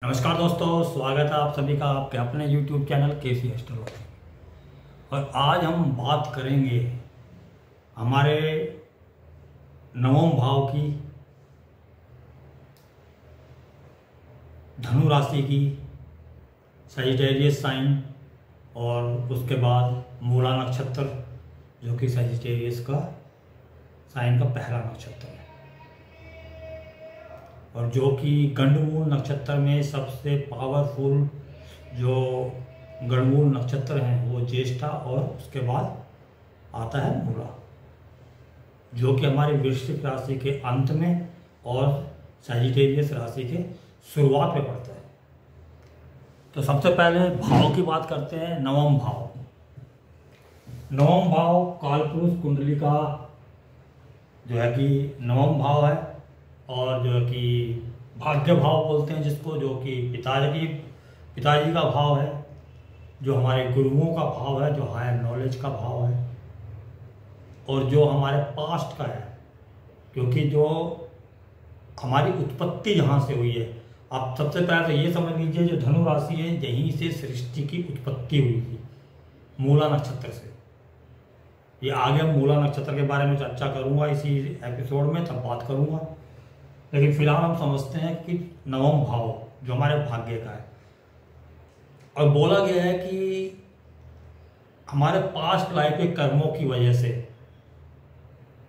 नमस्कार दोस्तों, स्वागत है आप सभी का आपके अपने YouTube चैनल केसी एस्ट्रोलॉजी। और आज हम बात करेंगे हमारे नवम भाव की, धनु राशि की, सजिटेरियस साइन और उसके बाद मूला नक्षत्र जो कि सजिटेरियस का साइन का पहला नक्षत्र है और जो कि गंडमूल नक्षत्र में सबसे पावरफुल जो गंडमूल नक्षत्र हैं वो ज्येष्ठा और उसके बाद आता है मूला, जो कि हमारे वृश्चिक राशि के अंत में और सजिटेरियस राशि के शुरुआत में पड़ता है। तो सबसे पहले भाव की बात करते हैं। नवम भाव, नवम भाव कालपुरुष कुंडली का जो है कि नवम भाव है और जो कि भाग्य भाव बोलते हैं जिसको, जो कि पिताजी का भाव है, जो हमारे गुरुओं का भाव है, जो हायर नॉलेज का भाव है और जो हमारे पास्ट का है, क्योंकि जो हमारी उत्पत्ति जहाँ से हुई है। आप सबसे पहले तो ये समझ लीजिए, जो धनु राशि है यहीं से सृष्टि की उत्पत्ति हुई थी, मूला नक्षत्र से। ये आगे हम मूला नक्षत्र के बारे में चर्चा करूँगा इसी एपिसोड में, तब बात करूँगा। लेकिन फिलहाल हम समझते हैं कि नवम भाव जो हमारे भाग्य का है, और बोला गया है कि हमारे पास्ट लाइफ के कर्मों की वजह से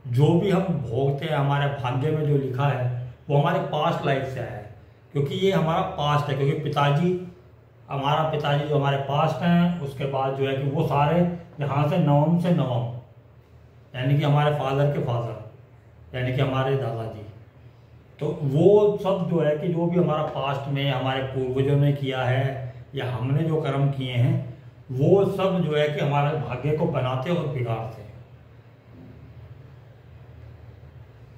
जो भी हम भोगते हैं, हमारे भाग्य में जो लिखा है वो हमारे पास्ट लाइफ से आया है, क्योंकि ये हमारा पास्ट है। क्योंकि हमारा पिताजी जो हमारे पास्ट हैं, उसके बाद जो है कि वो सारे यहाँ से नवम से नवम, यानी कि हमारे फादर के फादर, यानी कि हमारे दादाजी, तो वो सब जो है कि जो भी हमारा पास्ट में हमारे पूर्वजों ने किया है या हमने जो कर्म किए हैं, वो सब जो है कि हमारे भाग्य को बनाते और बिगाड़ते हैं।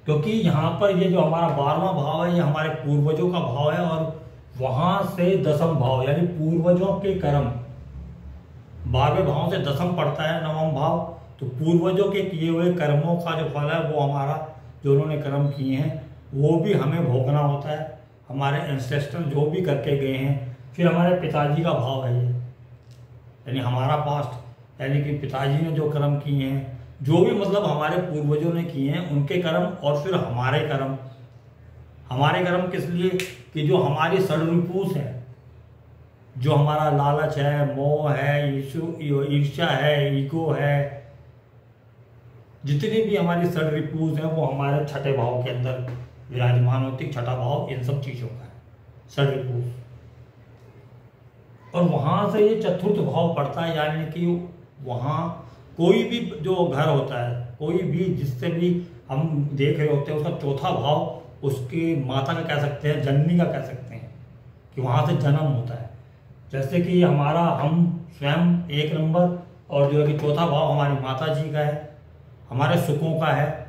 क्योंकि यहाँ पर ये जो हमारा 12वां भाव है ये हमारे पूर्वजों का भाव है और वहां से दसम भाव यानी पूर्वजों के कर्म, 12वें भाव से दसम पड़ता है नवम भाव। तो पूर्वजों के किए हुए कर्मों का जो फल है वो हमारा, जो उन्होंने कर्म किए हैं वो भी हमें भोगना होता है। हमारे एंसेस्टर जो भी करके गए हैं, फिर हमारे पिताजी का भाव है ये, यानी हमारा पास्ट, यानी कि पिताजी ने जो कर्म किए हैं, जो भी मतलब हमारे पूर्वजों ने किए हैं उनके कर्म, और फिर हमारे कर्म। हमारे कर्म किस लिए कि जो हमारी षड्रिपुष है, जो हमारा लालच है, मोह है, ईर्ष्या है, ईगो है, जितनी भी हमारी षड्रिपुष है वो हमारे छठे भाव के अंदर विराजमान होती। छठा भाव इन सब चीजों का है, षड्रिपुष। और वहां से ये चतुर्थ भाव पड़ता है, यानी कि वहां कोई भी जो घर होता है, कोई भी जिससे भी हम देख रहे होते हैं, उसका चौथा भाव उसकी माता का कह सकते हैं, जननी का कह सकते हैं, कि वहां से जन्म होता है। जैसे कि हम स्वयं 1 नंबर, और जो है कि चौथा भाव हमारी माता जी का है, हमारे सुखों का है।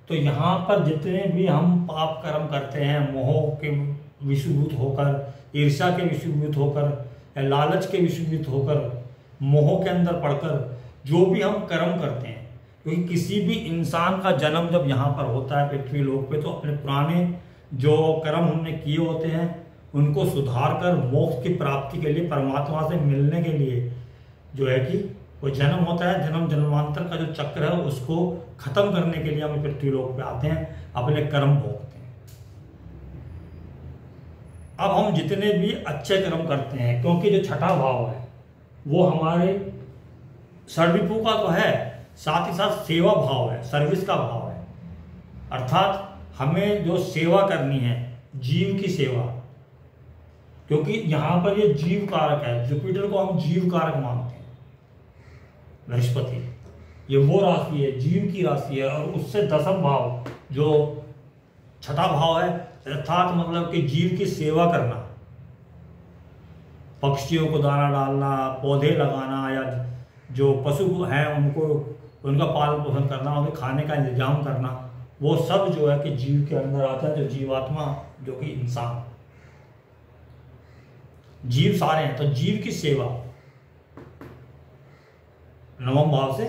तो यहाँ पर जितने भी हम पाप कर्म करते हैं, मोह के विषुभूत होकर, ईर्ष्या के विषुभूत होकर, या लालच के विषुभूत होकर, मोह के अंदर पड़कर जो भी हम कर्म करते हैं, क्योंकि किसी भी इंसान का जन्म जब यहाँ पर होता है पृथ्वी लोक पे, तो अपने पुराने जो कर्म हमने किए होते हैं उनको सुधार कर मोक्ष की प्राप्ति के लिए, परमात्मा से मिलने के लिए जो है कि वो जन्म होता है। जन्म जन्मांतर का जो चक्र है उसको खत्म करने के लिए हम पृथ्वी लोक पे आते हैं, अपने कर्म भोगते हैं। अब हम जितने भी अच्छे कर्म करते हैं, क्योंकि जो छठा भाव है वो हमारे षड्रिपु का तो है, साथ ही साथ सेवा भाव है, सर्विस का भाव है। अर्थात हमें जो सेवा करनी है, जीव की सेवा, क्योंकि यहां पर ये जीव कारक है। जुपिटर को हम जीव कारक मानते हैं, बृहस्पति ये वो राशि है, जीव की राशि है। और उससे दसम भाव जो छठा भाव है, अर्थात मतलब कि जीव की सेवा करना, पक्षियों को दाना डालना, पौधे लगाना, या जो पशु हैं उनको, उनका पालन पोषण करना, उन्हें खाने का इंतजाम करना, वो सब जो है कि जीव के अंदर आता है। जो जीवात्मा, जो कि इंसान, जीव सारे हैं, तो जीव की सेवा नवम भाव से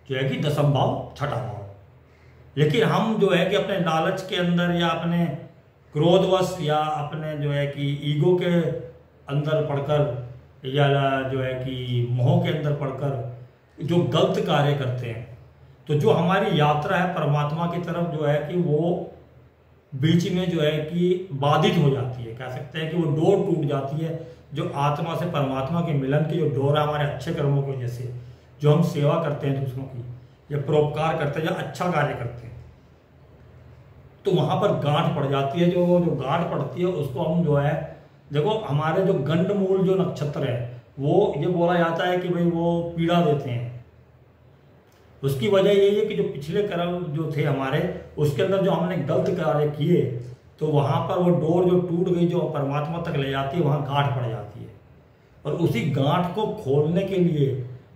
जो है कि दसम भाव, छठा भाव। लेकिन हम जो है कि अपने लालच के अंदर या अपने क्रोधवश या अपने जो है कि ईगो के अंदर पढ़कर या जो है कि मोह के अंदर पढ़कर जो गलत कार्य करते हैं, तो जो हमारी यात्रा है परमात्मा की तरफ जो है कि वो बीच में जो है कि बाधित हो जाती है। कह सकते हैं कि वो डोर टूट जाती है, जो आत्मा से परमात्मा के मिलन की जो डोर है हमारे अच्छे कर्मों की वजह से, जो हम सेवा करते हैं दूसरों की या परोपकार करते हैं या अच्छा कार्य करते हैं, तो वहां पर गांठ पड़ जाती है। जो गांठ पड़ती है उसको हम जो है, देखो हमारे जो गंडमूल जो नक्षत्र है वो ये बोला जाता है कि भाई वो पीड़ा देते हैं। उसकी वजह यही है कि जो पिछले कर्म जो थे हमारे, उसके अंदर जो हमने गलत कार्य किए, तो वहां पर वो डोर जो टूट गई जो परमात्मा तक ले जाती है, वहां गांठ पड़ जाती है। और उसी गांठ को खोलने के लिए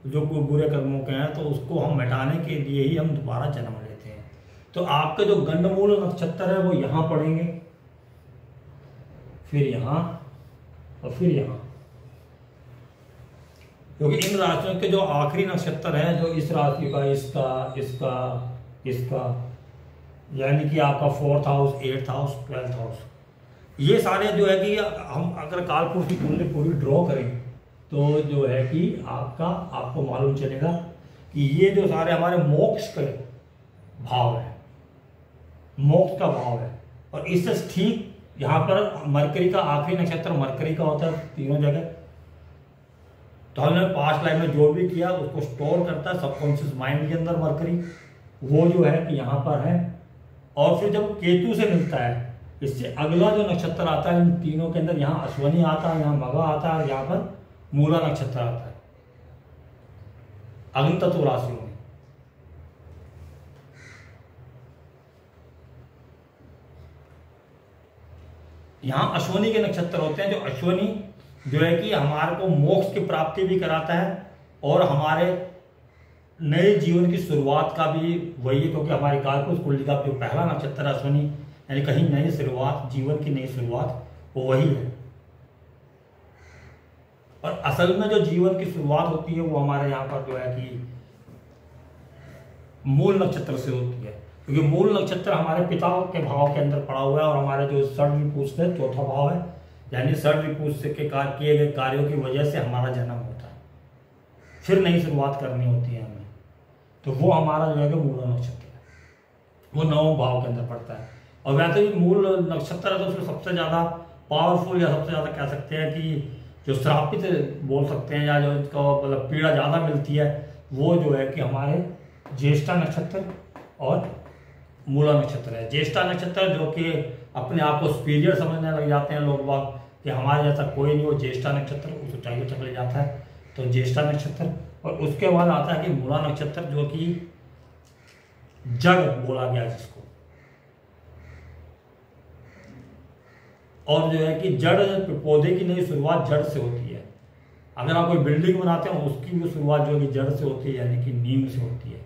जो कोई बुरे कर्मों के हैं, तो उसको हम मिटाने के लिए ही हम दोबारा जन्म लेते हैं। तो आपके जो गंडमूल नक्षत्र है वो यहाँ पड़ेंगे, फिर यहाँ और फिर यहाँ, क्योंकि इन राशियों के जो आखिरी नक्षत्र है, जो इस राशि का, इसका, इसका, इसका, यानी कि आपका 4th house, 8th house, 12th house, ये सारे जो है कि हम अगर कालपुरुष की कुंडली पूरी ड्रॉ करें तो जो है कि आपको मालूम चलेगा कि ये जो सारे हमारे मोक्ष के भाव है, मोक्ष का भाव है। और इससे ठीक यहाँ पर मरकरी का आखिरी नक्षत्र मरकरी का होता है तीनों जगह। तो हमने पास्ट लाइफ में जो भी किया उसको स्टोर करता है सबकॉन्शियस माइंड के अंदर मरकरी, वो जो है कि यहाँ पर है। और फिर जब केतु से मिलता है, इससे अगला जो नक्षत्र आता है इन तीनों के अंदर, यहाँ अश्वनी आता है, यहाँ मघा आता है और यहाँ पर मूला नक्षत्र आता है अग्नि तत्व राशियों में। यहाँ अश्वनी के नक्षत्र होते हैं, जो अश्वनी जो है कि हमारे को मोक्ष की प्राप्ति भी कराता है और हमारे नए जीवन की शुरुआत का भी वही है, क्योंकि हमारी कालपुरुष कुंडली का जो पहला नक्षत्र है अश्वनी, यानी कहीं नई शुरुआत, जीवन की नई शुरुआत वो वही है। और असल में जो जीवन की शुरुआत होती है वो हमारे यहाँ पर जो है कि मूल नक्षत्र से होती है, क्योंकि मूल नक्षत्र हमारे पिता के भाव के अंदर पड़ा हुआ है और हमारे जो षड्रिपुष है 4था भाव है, यानी षड्रिपुष के किए गए कार्यों की वजह से हमारा जन्म होता है, फिर नई शुरुआत करनी होती है हमें। तो वो हमारा जो है कि मूल नक्षत्र है, वो 9वें भाव के अंदर पड़ता है। और वैसे ही मूल नक्षत्र है तो उसमें सबसे ज़्यादा पावरफुल या सबसे ज़्यादा कह सकते हैं कि जो श्रापित बोल सकते हैं या जो इसका मतलब पीड़ा ज़्यादा मिलती है, वो जो है कि हमारे ज्येष्ठा नक्षत्र और मूला नक्षत्र है। ज्येष्ठा नक्षत्र जो कि अपने आप को सुपीरियर समझने लग जाते हैं लोग बाग कि हमारे जैसा कोई नहीं, वो ज्येष्ठा नक्षत्र उस ऊंचाई तक ले जाता है, तो ज्येष्ठा नक्षत्र। और उसके बाद आता है कि मूला नक्षत्र जो कि जड़ बोला गया जिसको, और जो है कि जड़ पौधे की नई शुरुआत जड़ से होती है। अगर आप कोई बिल्डिंग बनाते हैं उसकी भी शुरुआत जो है कि जड़ से होती है, यानी कि नींव से होती है,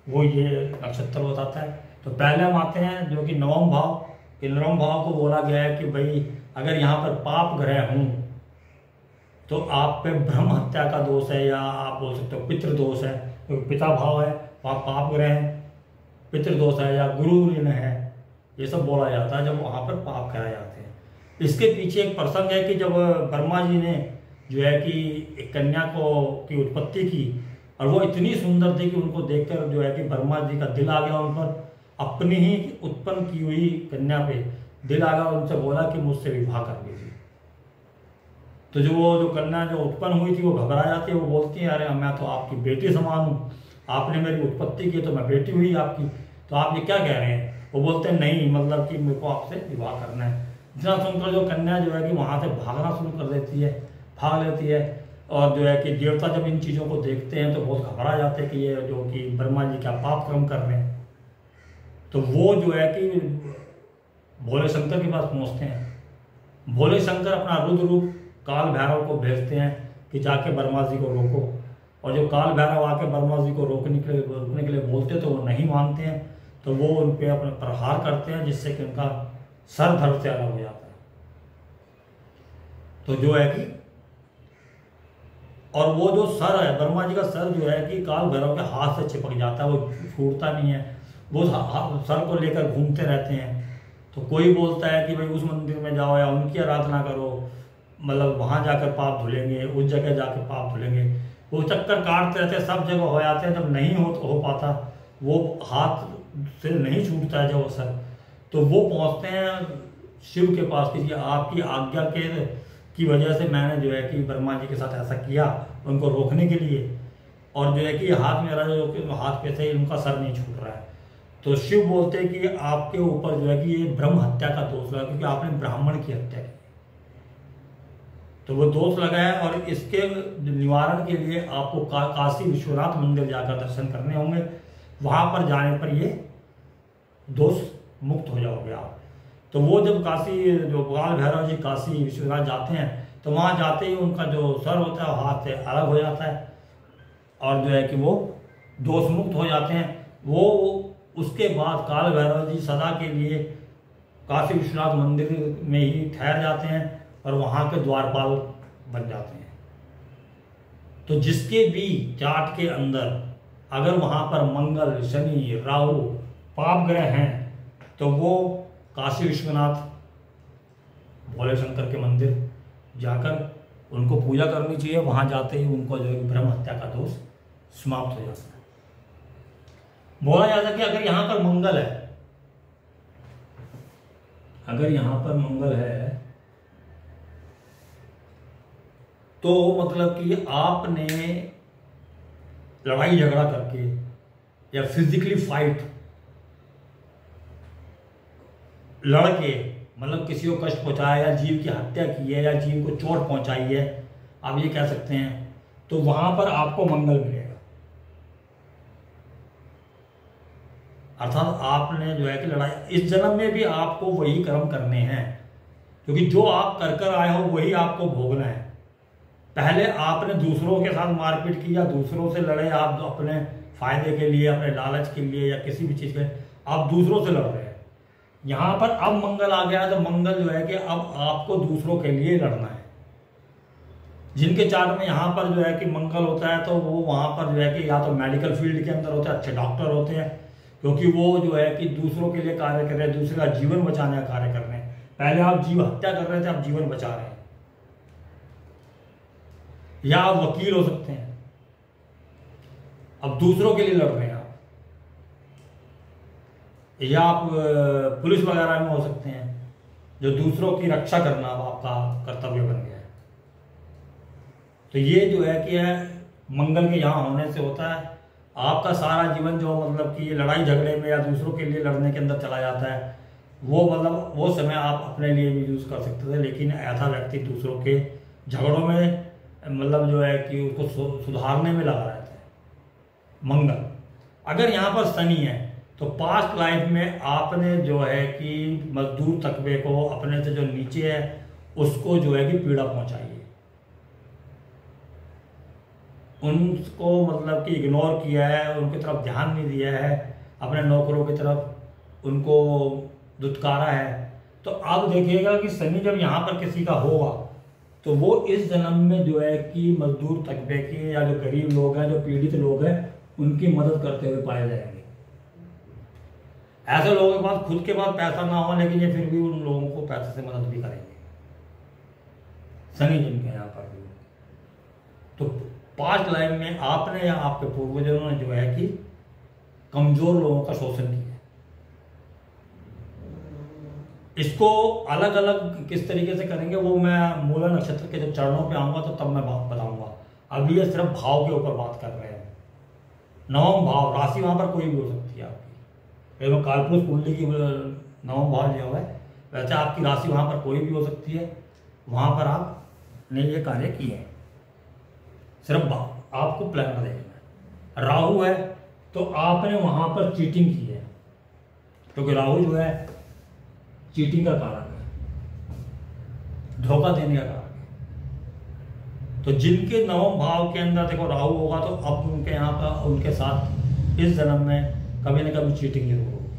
वो ये नक्षत्र बताता है। तो पहले हम आते हैं जो कि 9वां भाव। 9वें भाव को बोला गया है कि भाई अगर यहाँ पर पाप ग्रह हों तो आप पे ब्रह्म हत्या का दोष है, या आप बोल सकते हो पितृ दोष है, क्योंकि पिता भाव है, पाप ग्रह है, पितृ दोष है या गुरु ऋण है, ये सब बोला जाता है जब वहाँ पर पाप कराए जाते हैं। इसके पीछे एक प्रसंग है कि जब ब्रह्मा जी ने जो है कि एक कन्या की उत्पत्ति की, और वो इतनी सुंदर थी कि उनको देखकर जो है कि ब्रह्मा जी का दिल आ गया उन पर, अपनी ही उत्पन्न की हुई कन्या पे दिल आ गया, उनसे बोला कि मुझसे विवाह कर लीजिए। तो जो कन्या जो उत्पन्न हुई थी वो घबरा जाती है, वो बोलती है अरे मैं तो आपकी बेटी समान हूँ, आपने मेरी उत्पत्ति की तो मैं बेटी हुई आपकी, तो आप ये क्या कह रहे हैं। वो बोलते हैं नहीं, मतलब कि मेरे को आपसे विवाह करना है। इतना सुनकर जो कन्या जो है कि वहाँ से भागना शुरू कर देती है, भाग लेती है। और जो है कि देवता जब इन चीज़ों को देखते हैं तो बहुत घबरा जाते हैं कि ये जो कि ब्रह्मा जी क्या पाप कर्म कर रहे हैं। तो वो जो है कि भोले शंकर के पास पहुँचते हैं। भोले शंकर अपना रुद्र रूप काल भैरव को भेजते हैं कि जाके ब्रह्मा जी को रोको। और जो काल भैरव आके ब्रह्मा जी को रोकने के लिए बोलते तो वो नहीं मानते हैं, तो वो उन पर अपने प्रहार करते हैं, जिससे कि उनका सर धड़ से अलग हो जाता है। तो जो है कि और वो जो सर है ब्रह्मा जी का सर जो है कि काल भैरव के हाथ से चिपक जाता है, वो छूटता नहीं है। वो सर को लेकर घूमते रहते हैं तो कोई बोलता है कि भाई उस मंदिर में जाओ या उनकी आराधना करो, मतलब वहाँ जाकर पाप धुलेंगे, उस जगह जाकर पाप धुलेंगे। वो चक्कर काटते रहते हैं, सब जगह हो जाते हैं, जब नहीं हो पाता, वो हाथ से नहीं छूटता है जब असर, तो वो पहुँचते हैं शिव के पास कि आपकी आज्ञा के की वजह से मैंने जो है कि ब्रह्मा जी के साथ ऐसा किया उनको रोकने के लिए, और जो है कि हाथ मेरा जो हाथ पे से उनका सर नहीं छूट रहा है। तो शिव बोलते हैं कि आपके ऊपर जो है कि ये ब्रह्म हत्या का दोष लगा, क्योंकि आपने ब्राह्मण की हत्या की, तो वो दोष लगा है। और इसके निवारण के लिए आपको काशी विश्वनाथ मंदिर जाकर दर्शन करने होंगे। वहां पर जाने पर ये दोष मुक्त हो जाओगे आप। तो वो जब काशी जो काल भैरव जी काशी विश्वनाथ जाते हैं, तो वहां जाते ही उनका जो सर होता है हाथ से अलग हो जाता है, और जो है कि वो दोष मुक्त हो जाते हैं। वो उसके बाद काल भैरव जी सदा के लिए काशी विश्वनाथ मंदिर में ही ठहर जाते हैं और वहाँ के द्वारपाल बन जाते हैं। तो जिसके भी चार्ट के अंदर अगर वहाँ पर मंगल, शनि, राहु, पाप ग्रह हैं, तो वो काशी विश्वनाथ भोले शंकर के मंदिर जाकर उनको पूजा करनी चाहिए। वहाँ जाते ही उनको जो है ब्रह्म हत्या का दोष समाप्त हो जाता है। बोला जाता है कि अगर यहाँ पर मंगल है, अगर यहाँ पर मंगल है तो मतलब कि आपने लड़ाई झगड़ा करके या फिजिकली फाइट लड़के, मतलब किसी को कष्ट पहुंचाया या जीव की हत्या की है या जीव को चोट पहुंचाई है, आप ये कह सकते हैं, तो वहां पर आपको मंगल मिलेगा। अर्थात आपने जो है कि लड़ाई, इस जन्म में भी आपको वही कर्म करने हैं, क्योंकि जो आप कर आए हो वही आपको भोगना है। पहले आपने दूसरों के साथ मारपीट की या दूसरों से लड़े, आप अपने फायदे के लिए, अपने लालच के लिए या किसी भी चीज के, आप दूसरों से लड़ रहे हैं। यहां पर अब मंगल आ गया, तो मंगल जो है कि अब आपको दूसरों के लिए लड़ना है। जिनके चार्ट में यहाँ पर जो है कि मंगल होता है, तो वो वहां पर जो है कि या तो मेडिकल फील्ड के अंदर होते हैं, अच्छे डॉक्टर होते हैं, क्योंकि वो जो है कि दूसरों के लिए कार्य कर रहे हैं, दूसरे का जीवन बचाने का कार्य कर रहे हैं। पहले आप जीव हत्या कर रहे थे, आप जीवन बचा रहे हैं। या आप वकील हो सकते हैं, अब दूसरों के लिए लड़ रहे हैं आप, या आप पुलिस वगैरह में हो सकते हैं, जो दूसरों की रक्षा करना अब आपका कर्तव्य बन गया है। तो ये जो है कि मंगल के यहाँ होने से होता है आपका सारा जीवन जो मतलब कि लड़ाई झगड़े में या दूसरों के लिए लड़ने के अंदर चला जाता है, वो मतलब वो समय आप अपने लिए भी यूज कर सकते थे। लेकिन ऐसा व्यक्ति दूसरों के झगड़ों में मतलब जो है कि उसको सुधारने में लगा रहता है। मंगल अगर यहाँ पर शनि है, तो पास्ट लाइफ में आपने जो है कि मजदूर तकबे को, अपने से जो नीचे है उसको जो है कि पीड़ा पहुंचाई है, उनको मतलब कि इग्नोर किया है, उनकी तरफ ध्यान नहीं दिया है, अपने नौकरों की तरफ उनको दुत्कारा है। तो आप देखिएगा कि शनि जब यहाँ पर किसी का होगा, तो वो इस जन्म में जो है कि मजदूर तकबे के या जो गरीब लोग हैं, जो पीड़ित लोग हैं, उनकी मदद करते हुए पाए जाएंगे। ऐसे लोगों के पास खुद के पास पैसा ना हो, लेकिन ये फिर भी उन लोगों को पैसे से मदद भी करेंगे, शनि जिनके यहाँ पर भी। तो पास्ट लाइफ में आपने या आपके पूर्वजों ने जो है कि कमजोर लोगों का शोषण किया। इसको अलग अलग किस तरीके से करेंगे वो मैं मूला नक्षत्र के जब चरणों पे आऊंगा तो तब मैं बात बताऊंगा। अभी ये सिर्फ भाव के ऊपर बात कर रहे हैं। नवम भाव राशि वहां पर कोई भी हो सकती है आपकी, मैं कालपुरुष कुंडली की नवम भाव लिया हुआ है, वैसे आपकी राशि वहां पर कोई भी हो सकती है। वहां पर आपने ये कार्य किए हैं, सिर्फ आपको प्लान देखना है। राहु है तो आपने वहां पर चीटिंग की है, क्योंकि राहु जो है चीटिंग का कारण है, धोखा देने का कारण है। तो जिनके नवम भाव के अंदर देखो राहु होगा, तो अब उनके यहाँ पर उनके साथ इस जन्म में कभी न कभी चीटिंग जरूर होगी।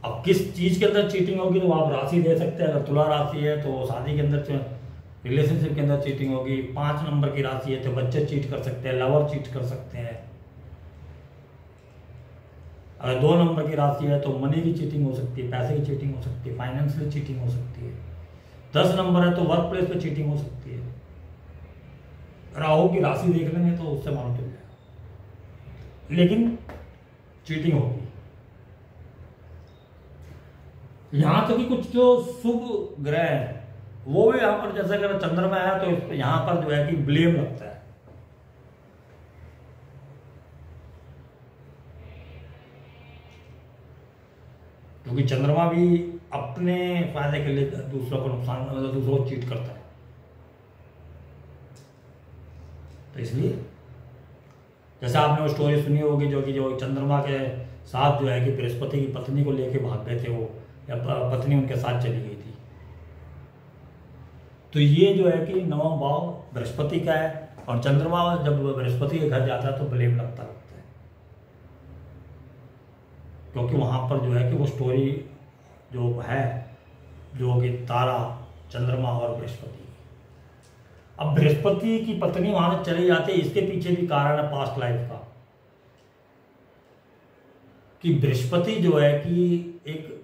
अब किस चीज के अंदर चीटिंग होगी तो आप राशि दे सकते हैं। अगर तुला राशि है तो शादी के अंदर, रिलेशनशिप के अंदर चीटिंग होगी। 5 नंबर की राशि है तो बच्चे चीट कर सकते हैं, लवर चीट कर सकते हैं। अगर 2 नंबर की राशि है तो मनी की चीटिंग हो सकती है, पैसे की चीटिंग हो सकती है, फाइनेंशियल चीटिंग हो सकती है। 10 नंबर है तो वर्क प्लेस पे चीटिंग हो सकती है। राहु की राशि देख लेंगे तो उससे मालूम चल जाएगा, लेकिन चीटिंग होगी। यहां तक कि कुछ जो शुभ ग्रह है वो भी यहां पर, जैसे अगर चंद्रमा है तो यहां पर जो है कि ब्लेम लगता है। क्योंकि चंद्रमा भी अपने फायदे के लिए दूसरों को नुकसान, मतलब दूसरों को चीट करता है। तो इसलिए जैसे आपने वो स्टोरी सुनी होगी जो चंद्रमा के साथ जो है कि बृहस्पति की पत्नी को लेके भाग गए थे वो, या पत्नी उनके साथ चली गई थी। तो ये जो है कि 9वां भाव बृहस्पति का है, और चंद्रमा जब बृहस्पति के घर जाता है तो ब्लेम लगता है, क्योंकि वहां पर जो है कि वो स्टोरी जो है जो कि तारा, चंद्रमा और बृहस्पति। अब बृहस्पति की पत्नी वहां से चली जाती है, इसके पीछे भी कारण है पास्ट लाइफ का, कि बृहस्पति जो है कि एक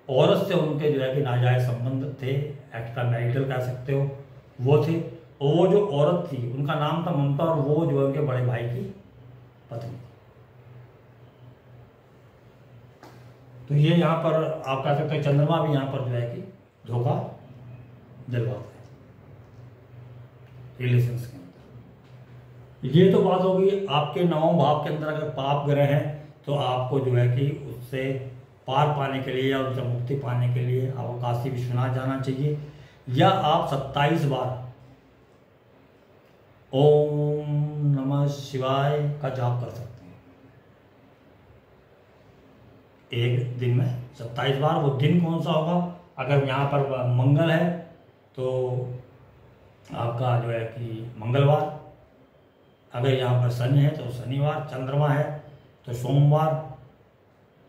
औरत से उनके जो है कि नाजायज संबंध थे, एक्स्ट्रा मैरिटल कह सकते हो वो थे। और वो जो औरत थी उनका नाम था ममता, और वो जो है उनके बड़े भाई की पत्नी। तो ये यहाँ पर आप कह सकते हैं चंद्रमा भी यहाँ पर जो है कि धोखा दिलवाता है रिलेशंस के अंदर। ये तो बात होगी आपके 9वें भाव के अंदर अगर पाप ग्रह हैं तो आपको जो है कि उससे पार पाने के लिए या उनसे मुक्ति पाने के लिए आपको काशी विश्वनाथ जाना चाहिए, या आप 27 बार ओम नमः शिवाय का जाप कर सकते हैं एक दिन में 27 बार। वो दिन कौन सा होगा? अगर यहाँ पर मंगल है तो आपका जो है कि मंगलवार, अगर यहाँ पर शनि है तो शनिवार, चंद्रमा है तो सोमवार,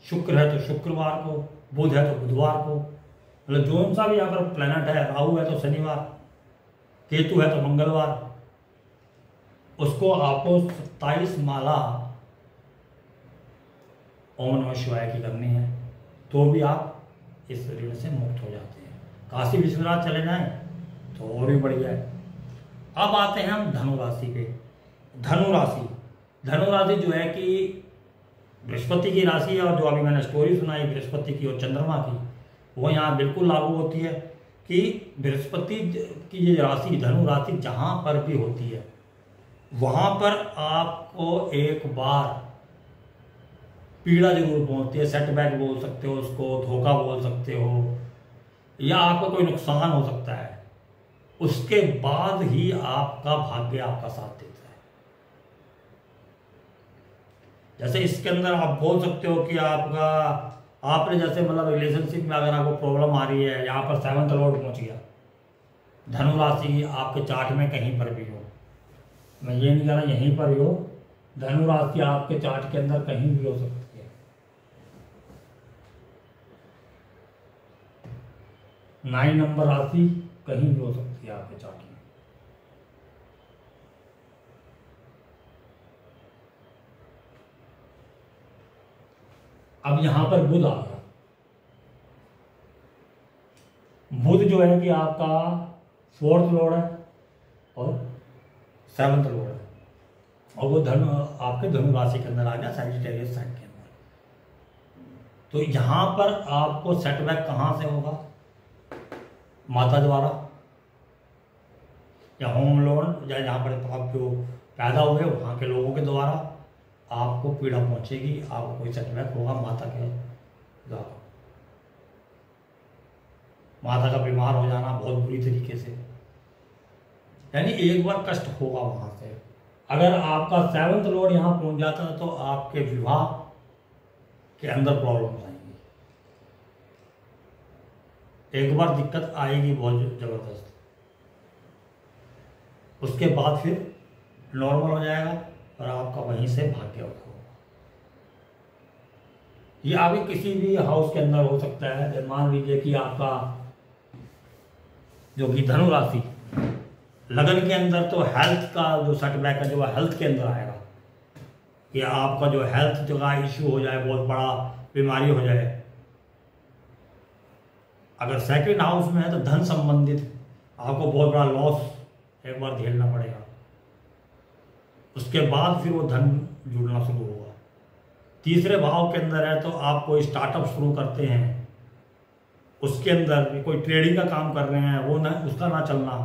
शुक्र है तो शुक्रवार को, बुध है तो बुधवार को, मतलब जो सा भी यहाँ पर प्लैनेट है, राहु है तो शनिवार, केतु है तो मंगलवार, उसको आपको 27 माला ओम नमः शिवाय की करनी है, तो भी आप इस ऋण से मुक्त हो जाते हैं। काशी विश्वनाथ चले जाएं तो और भी बढ़िया है। अब आते हैं हम धनु राशि पे। धनु राशि जो है कि बृहस्पति की राशि है, और जो अभी मैंने स्टोरी सुनाई बृहस्पति की और चंद्रमा की, वो यहाँ बिल्कुल लागू होती है कि बृहस्पति की ये राशि धनु राशि जहाँ पर भी होती है वहाँ पर आपको एक बार पीड़ा जरूर पहुँचती है। सेटबैक बोल सकते हो उसको, धोखा बोल सकते हो, या आपका कोई नुकसान हो सकता है। उसके बाद ही आपका भाग्य आपका साथ देता है। जैसे इसके अंदर आप बोल सकते हो कि आपने जैसे मतलब रिलेशनशिप में अगर आपको प्रॉब्लम आ रही है, यहाँ पर 7th लॉर्ड पहुंच गया, धनु राशि आपके चार्ट में कहीं पर भी हो, मैं ये नहीं कह रहा यहीं पर ही हो, धनु राशि आपके चार्ट के अंदर कहीं भी हो सकती है। 9 नंबर राशि कहीं भी हो सकती है आपके चार्ट में। अब यहां पर बुध आ गया। बुध जो है कि आपका 4th लॉर्ड है और 7th लॉर्ड है, और वो आपके धनु राशि के अंदर आ गया, सैजिटेरियस साइन के अंदर। तो यहां पर आपको सेटबैक कहां से होगा? माता द्वारा, या होम लोन, या जहाँ पर आप जो पैदा हुए वहाँ के लोगों के द्वारा आपको पीड़ा पहुँचेगी, आपको कोई सेटबैक होगा माता के द्वारा। माता का बीमार हो जाना बहुत बुरी तरीके से, यानी एक बार कष्ट होगा वहाँ से। अगर आपका 7th लॉर्ड यहाँ पहुँच जाता है तो आपके विवाह के अंदर प्रॉब्लम आएगी, एक बार दिक्कत आएगी बहुत जबरदस्त। उसके बाद फिर नॉर्मल हो जाएगा और आपका वहीं से भाग्य होगा। ये आगे किसी भी हाउस के अंदर हो सकता है। मान लीजिए कि आपका जो कि धनु राशि लगन के अंदर, तो हेल्थ का जो सेटबैक है जो हेल्थ के अंदर आएगा, कि आपका जो हेल्थ जो का इश्यू हो जाए, बहुत बड़ा बीमारी हो जाए। अगर सेकंड हाउस में है तो धन संबंधित आपको बहुत बड़ा लॉस एक बार झेलना पड़ेगा, उसके बाद फिर वो धन जुड़ना शुरू होगा। तीसरे भाव के अंदर है तो आप कोई स्टार्टअप शुरू करते हैं, उसके अंदर कोई ट्रेडिंग का काम कर रहे हैं, वो ना उसका ना चलना,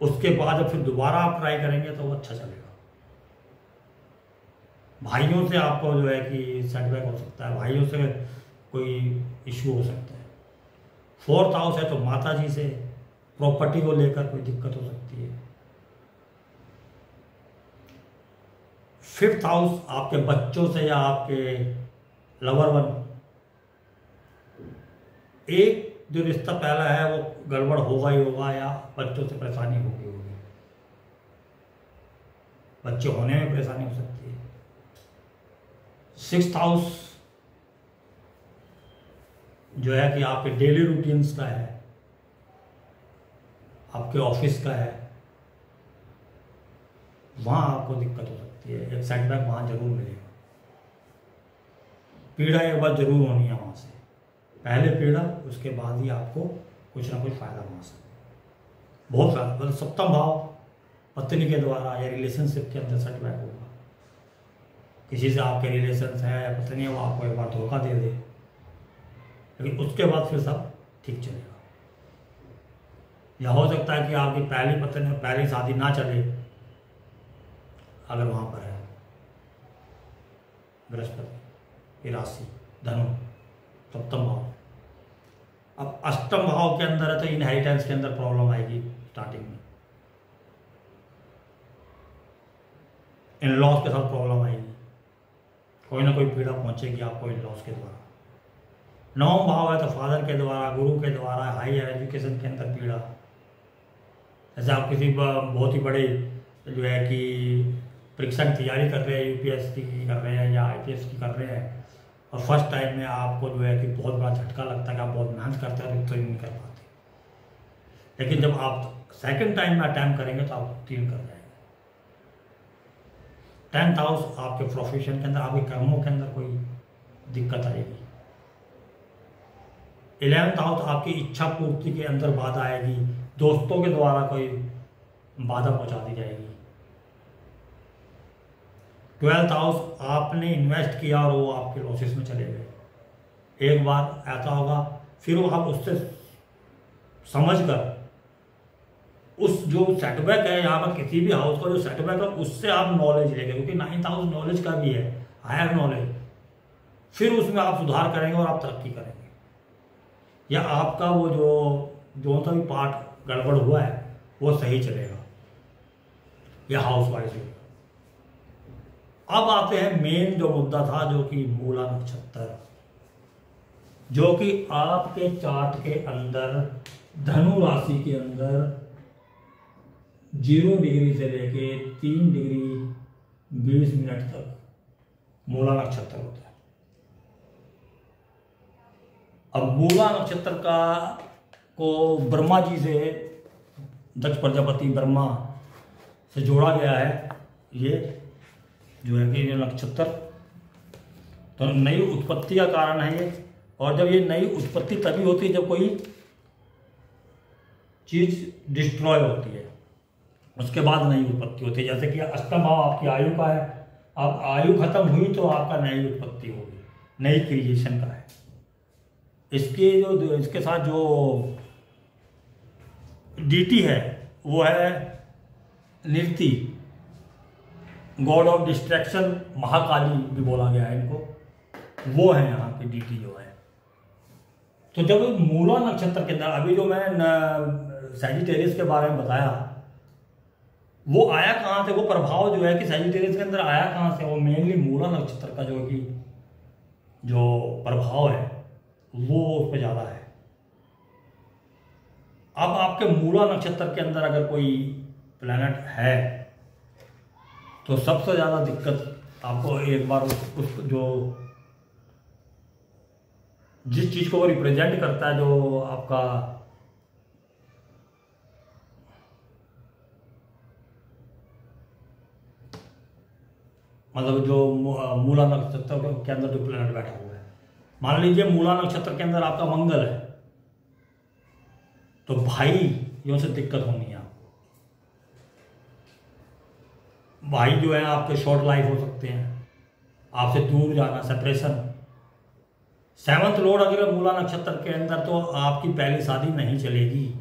उसके बाद जब फिर दोबारा आप ट्राई करेंगे तो वो अच्छा चलेगा। भाइयों से आपको जो है कि सेटबैक हो सकता है, भाइयों से कोई इश्यू हो सकता है। फोर्थ हाउस है तो माता जी से, प्रॉपर्टी को लेकर कोई दिक्कत हो सकती है। फिफ्थ हाउस आपके बच्चों से या आपके लवर वन, एक जो रिश्ता पहला है वो गड़बड़ होगा ही होगा, या बच्चों से परेशानी होगी। बच्चे होने में परेशानी हो सकती है। सिक्स्थ हाउस जो है कि आपके डेली रूटीन्स का है, आपके ऑफिस का है, वहां आपको दिक्कत हो सकती है, एक सेटबैक वहां जरूर मिलेगा। पीड़ा एक बार जरूर होनी है वहां से, पहले पीड़ा, उसके बाद ही आपको कुछ ना कुछ फायदा वहां से, बहुत फायदा। मतलब सप्तम भाव पत्नी के द्वारा या रिलेशनशिप के अंदर सेटबैक होगा, किसी से आपके रिलेशन है या पत्नी है, वो आपको एक बार धोखा दे दे, लेकिन उसके बाद फिर सब ठीक चलेगा। या हो सकता है कि आपकी पहली पत्नी, पहली शादी ना चले, अगर वहां पर है बृहस्पति की राशि धनु सप्तम भाव। अब अष्टम भाव के अंदर है तो इनहेरिटेंस के अंदर प्रॉब्लम आएगी स्टार्टिंग में, इन लॉस के साथ प्रॉब्लम आएगी, कोई ना कोई पीड़ा पहुंचेगी आपको इन लॉस के द्वारा। नवम भाव है तो फादर के द्वारा, गुरु के द्वारा, हायर एजुकेशन के अंदर पीड़ा। जैसे आप किसी बहुत ही बड़े जो है कि परीक्षा की तैयारी कर रहे हैं, यूपीएससी की कर रहे हैं या आईपीएस की कर रहे हैं, और फर्स्ट टाइम में आपको जो है कि बहुत बड़ा झटका लगता है कि आप बहुत मेहनत करते हैं तो नहीं कर पाते, लेकिन जब आप सेकंड टाइम में अटैम्प्ट करेंगे तो आप उत्तीर्ण कर जाएंगे। 10th हाउस आपके प्रोफेशन के अंदर, आपके कर्मों के अंदर कोई दिक्कत आएगी। 11th हाउस आपकी इच्छा पूर्ति के अंदर बाधा आएगी, दोस्तों के द्वारा कोई बाधा पहुंचा दी जाएगी। 12th हाउस आपने इन्वेस्ट किया और वो आपके लॉसेस में चले गए, एक बार ऐसा होगा, फिर वो आप उससे समझकर उस जो सेटबैक है यहाँ पर किसी भी हाउस का जो सेटबैक है उससे आप नॉलेज लेंगे, क्योंकि 9th हाउस नॉलेज का भी है, हायर नॉलेज, फिर उसमें आप सुधार करेंगे और आप तरक्की करेंगे, या आपका वो जो सा भी पार्ट गड़बड़ हुआ है वो सही चलेगा, या हाउस वाइज होगा। अब आते हैं मेन जो मुद्दा था, जो कि मूला नक्षत्र, जो कि आपके चार्ट के अंदर धनु राशि के अंदर 0 डिग्री से लेके 3 डिग्री 20 मिनट तक मूला नक्षत्र होता है। अब मूला नक्षत्र को ब्रह्मा जी से, दक्ष प्रजापति ब्रह्मा से जोड़ा गया है, ये जो है कि ये नक्षत्र तो नई उत्पत्ति का कारण है ये। और जब ये नई उत्पत्ति तभी होती है जब कोई चीज डिस्ट्रॉय होती है, उसके बाद नई उत्पत्ति होती है। जैसे कि अष्टम भाव आपकी आयु का है, अब आयु खत्म हुई तो आपका नई उत्पत्ति होगी, नई क्रिएशन का है। इसके साथ जो डीटी है वो है निर्ति, गॉड ऑफ डिस्ट्रैक्शन, महाकाली भी बोला गया है इनको, वो है यहाँ की डीटी जो है। तो जब मूला नक्षत्र के अंदर, अभी जो मैं सैजिटेरियस के बारे में बताया, वो आया कहाँ से, वो प्रभाव जो है कि सैजिटेरियस के अंदर आया कहाँ से, वो मेनली मूला नक्षत्र का जो प्रभाव है वो उस पर ज़्यादा है। अब आपके मूला नक्षत्र के अंदर अगर कोई प्लैनेट है तो सबसे ज़्यादा दिक्कत आपको एक बार उस जो जिस चीज़ को वो रिप्रेजेंट करता है, जो आपका मतलब जो मूला नक्षत्र के अंदर जो प्लैनेट बैठा हुआ है, मान लीजिए मूला नक्षत्र के अंदर आपका मंगल है, तो भाइयों से दिक्कत होनी है आपको। भाई जो है आपके शॉर्ट लाइफ हो सकते हैं, आपसे दूर जाना, सेपरेशन। 7th लॉर्ड अगर मूला नक्षत्र के अंदर, तो आपकी पहली शादी नहीं चलेगी,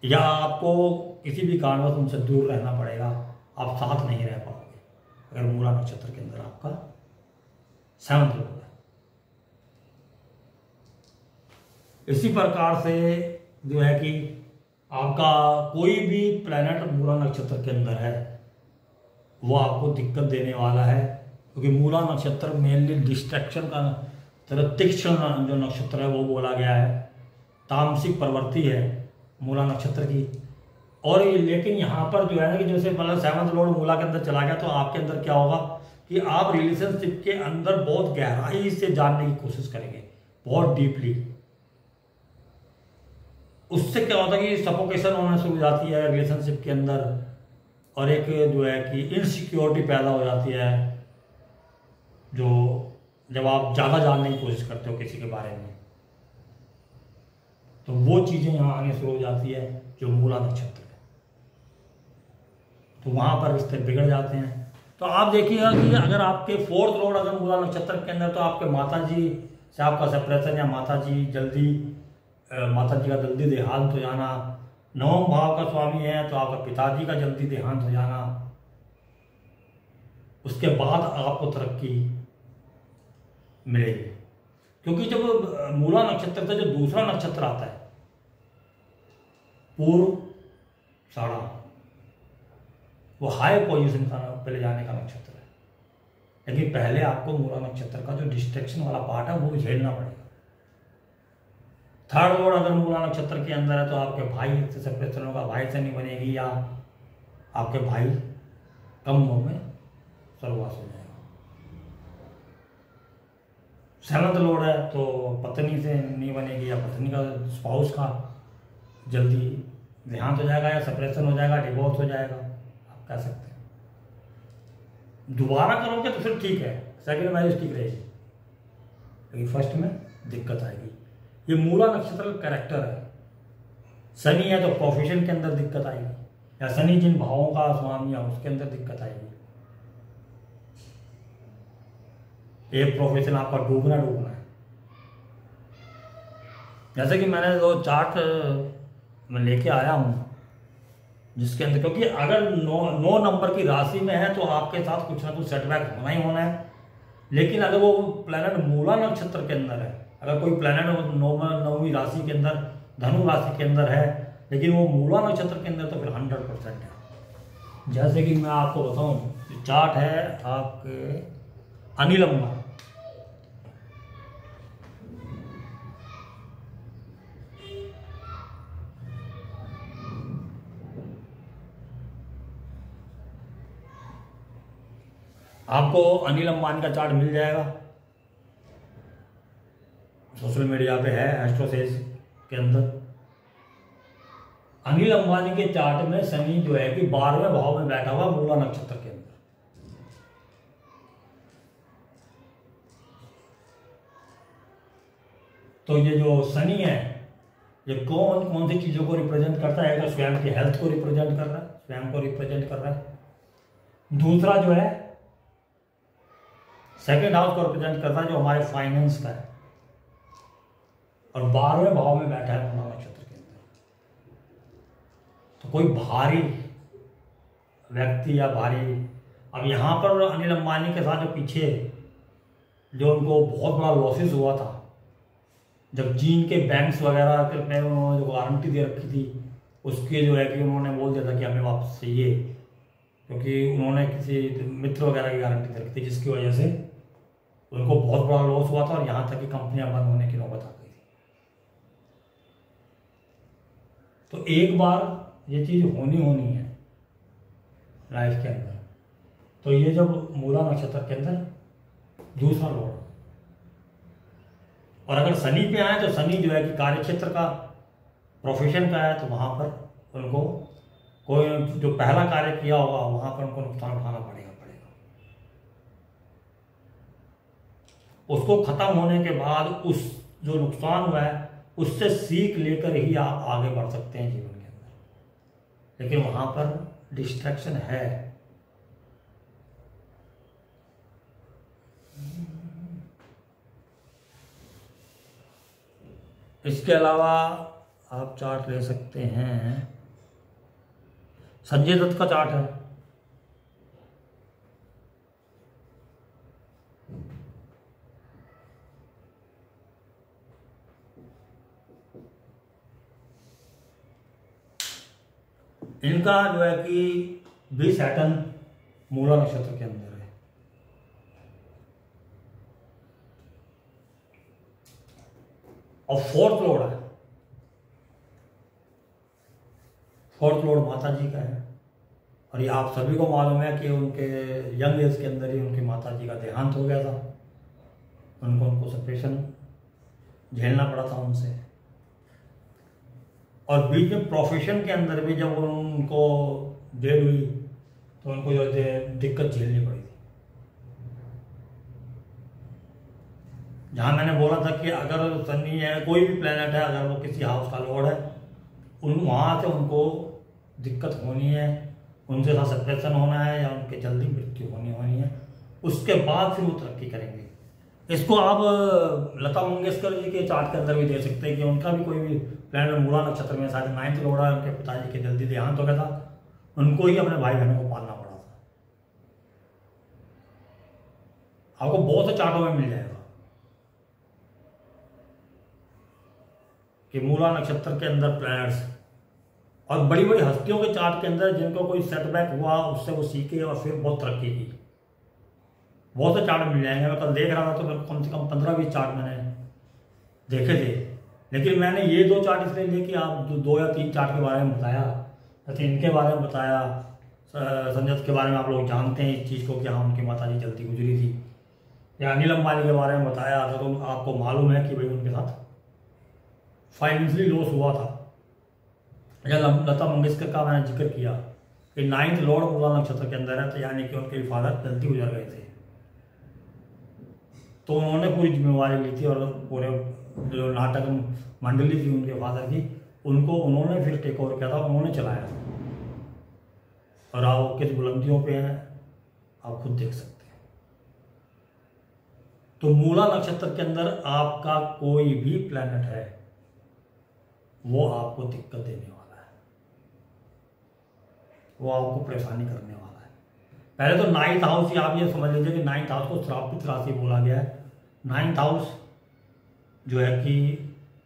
या आपको किसी भी कारणवश उनसे दूर रहना पड़ेगा, आप साथ नहीं रह पाओगे अगर मूला नक्षत्र के अंदर आपका 7th लॉर्ड है। इसी प्रकार से जो है कि आपका कोई भी प्लैनेट मूला नक्षत्र के अंदर है, वो आपको दिक्कत देने वाला है, क्योंकि मूला नक्षत्र मेनली डिस्ट्रैक्शन का तीक्ष्ण जो नक्षत्र है वो बोला गया है, तामसिक प्रवृत्ति है मूला नक्षत्र की। और लेकिन यहाँ पर जो है ना कि जैसे मतलब 7th लॉर्ड मूला के अंदर चला गया, तो आपके अंदर क्या होगा कि आप रिलेशनशिप के अंदर बहुत गहराई से जानने की कोशिश करेंगे, बहुत डीपली। उससे क्या होता है कि सफोकेशन होना शुरू हो जाती है रिलेशनशिप के अंदर, और एक जो है कि इनसिक्योरिटी पैदा हो जाती है, जो जब आप ज़्यादा जानने की कोशिश करते हो किसी के बारे में, तो वो चीज़ें यहाँ आने शुरू हो जाती है जो मूला नक्षत्र है, तो वहाँ पर रिश्ते बिगड़ जाते हैं। तो आप देखिएगा कि अगर आपके 4th लॉर्ड अगर मूला नक्षत्र के अंदर, तो आपके माता जी से आपका सेपरेशन, या माता जी का जल्दी देहांत हो जाना। 9वें भाव का स्वामी है तो आपका पिताजी का जल्दी देहांत हो जाना। उसके बाद आपको तरक्की मिलेगी, क्योंकि जब मूला नक्षत्र से जो दूसरा नक्षत्र आता है पूर्वाषाढ़ा, वो हाई पोजीशन का पहले जाने का नक्षत्र है, लेकिन पहले आपको मूला नक्षत्र का जो डिस्ट्रैक्शन वाला पार्ट है वो भी झेलना पड़ेगा। 3rd लॉर्ड अगर मूला नक्षत्र के अंदर है, तो आपके भाई से सेपरेशन होगा, भाई से नहीं बनेगी, या आपके भाई कम उम्र में स्वर्गवास हो जाएगा। 7th लॉर्ड है तो पत्नी से नहीं बनेगी, या पत्नी का स्पाउस का जल्दी देहांत हो जाएगा, या सेपरेशन हो जाएगा, डिवोर्स हो जाएगा, आप कह सकते हैं। दोबारा करोगे तो फिर ठीक है, सेकंड मैरिज ठीक रहेगी, लेकिन फर्स्ट में दिक्कत आएगी। ये मूला नक्षत्र का कैरेक्टर है। शनि है तो प्रोफेशन के अंदर दिक्कत आएगी, या शनि जिन भावों का स्वामी है उसके अंदर दिक्कत आएगी। एक प्रोफेशन आपका डूबना है। जैसे कि मैंने दो चार्ट मैं लेके आया हूं, जिसके अंदर, क्योंकि अगर 9 नंबर की राशि में है तो आपके साथ कुछ ना कुछ सेटबैक होना ही होना है। लेकिन अगर वो प्लैनेट मूला नक्षत्र के अंदर है, अगर कोई प्लैनेट 9वीं राशि के अंदर, धनु राशि के अंदर है, लेकिन वो मूला नक्षत्र के अंदर, तो फिर 100% है। जैसे कि मैं आपको बताऊं, चार्ट है आपके अनिल अंबानी। आपको अनिल अंबानी का चार्ट मिल जाएगा, सोशल मीडिया पे है, एस्ट्रोसेज के अंदर। अनिल अंबानी के चार्ट में शनि जो है कि 12वें भाव में बैठा हुआ मूला नक्षत्र के अंदर। तो ये जो शनि है, ये कौन कौन सी चीजों को रिप्रेजेंट करता है? तो स्वयं की हेल्थ को रिप्रेजेंट कर रहा है, स्वयं को रिप्रेजेंट कर रहा है। दूसरा जो है सेकेंड हाउस को रिप्रेजेंट करता है, जो हमारे फाइनेंस का है, और 12वें भाव में बैठा है मूला नक्षत्र के अंदर। तो कोई भारी व्यक्ति या भारी, अब यहाँ पर अनिल अंबानी के साथ जो पीछे जो उनको बहुत बड़ा लॉसेस हुआ था, जब चीन के बैंक्स वगैरह में उन्होंने जो गारंटी दे रखी थी, उसके जो है कि उन्होंने बोल दिया था कि हमें वापस चाहिए, क्योंकि उन्होंने किसी मित्र वगैरह की गारंटी दे रखी थी, जिसकी वजह से उनको बहुत बड़ा लॉस हुआ था, और यहाँ तक कि कंपनियां बंद होने की नौबत आ गई थी। तो एक बार ये चीज होनी है लाइफ के अंदर। तो ये जब मूला नक्षत्र के अंदर दूसरा लॉर्ड, और अगर शनि पे आए तो शनि जो है कि कार्यक्षेत्र का, प्रोफेशन का है, तो वहां पर उनको कोई जो पहला कार्य किया होगा वहां पर उनको नुकसान उठाना पड़ेगा। उसको खत्म होने के बाद उस जो नुकसान हुआ है उससे सीख लेकर ही आप आगे बढ़ सकते हैं जीवन के अंदर। लेकिन वहां पर डिस्ट्रैक्शन है। इसके अलावा आप चार्ट ले सकते हैं, संजय दत्त का चार्ट है। इनका जो है कि भी सैटर्न मूला नक्षत्र के अंदर है। और फोर्थ लॉर्ड है, फोर्थ लॉर्ड माता जी का है। और ये आप सभी को मालूम है कि उनके यंग एज के अंदर ही उनकी माता जी का देहांत हो गया था। उनको सेपरेशन झेलना पड़ा था उनसे। और बीच में प्रोफेशन के अंदर भी जब उनको डेड हुई तो उनको जो दिक्कत झेलनी पड़ी थी। जहां मैंने बोला था कि अगर शनि है, कोई भी प्लेनेट है, अगर वो किसी हाउस का लॉर्ड है, वहां से उनको दिक्कत होनी है, उनसे साथ सेपरेशन होना है या उनके जल्दी मृत्यु होनी है। उसके बाद फिर वो तरक्की करेंगे। इसको आप लता मंगेशकर जी के चार्ट के अंदर भी दे सकते हैं कि उनका भी कोई भी प्लैनेट मूला नक्षत्र में शायद 9th लॉर्ड है, उनके पिताजी के जल्दी देहांत हो गया था, उनको ही अपने भाई बहनों को पालना पड़ा था। आपको बहुत से चार्टों में मिल जाएगा कि मूला नक्षत्र के अंदर प्लैनेट्स और बड़ी बड़ी हस्तियों के चार्ट के अंदर जिनको कोई सेटबैक हुआ उससे वो सीखे और फिर बहुत तरक्की की, बहुत से चार्ट मिल जाएंगे। मैं कल देख रहा था तो मेरे कम से कम 15-20 चार्ट मैंने देखे थे। लेकिन मैंने ये 2 चार्ट इसलिए लिए कि आप 2 या 3 चार्ट के बारे में बताया, जैसे इनके बारे में बताया, संजय के बारे में आप लोग जानते हैं इस चीज़ को कि हाँ उनकी माता जी जल्दी गुजरी थी, या अनिल अंबानी के बारे में बताया था तो आपको मालूम है कि भाई उनके साथ फाइनेंशियली लॉस हुआ था। या लता मंगेशकर का मैंने जिक्र किया कि 9th लॉर्ड मूला नक्षत्र के अंदर है, तो यानी कि उनके फादर जल्दी गुजर गए थे, तो उन्होंने पूरी जिम्मेवारी ली थी और पूरे जो नाटक मंडली थी उनके फादर की, उनको उन्होंने फिर टेक ओवर किया था, उन्होंने चलाया। और आप किस बुलंदियों पे हैं आप खुद देख सकते हैं। तो मूला नक्षत्र के अंदर आपका कोई भी प्लैनेट है वो आपको दिक्कत देने वाला है, वो आपको परेशानी करने वाला है। पहले तो 9th हाउस ही आप ये समझ लीजिए कि 9th हाउस को श्रापित राशि बोला गया है। 9th हाउस जो है कि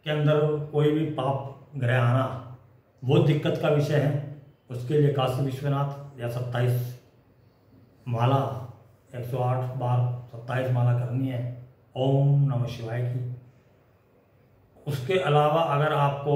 के अंदर कोई भी पाप ग्रह आना वो दिक्कत का विषय है। उसके लिए काशी विश्वनाथ या 27 माला 108 बार 27 माला करनी है ओम नमः शिवाय की। उसके अलावा अगर आपको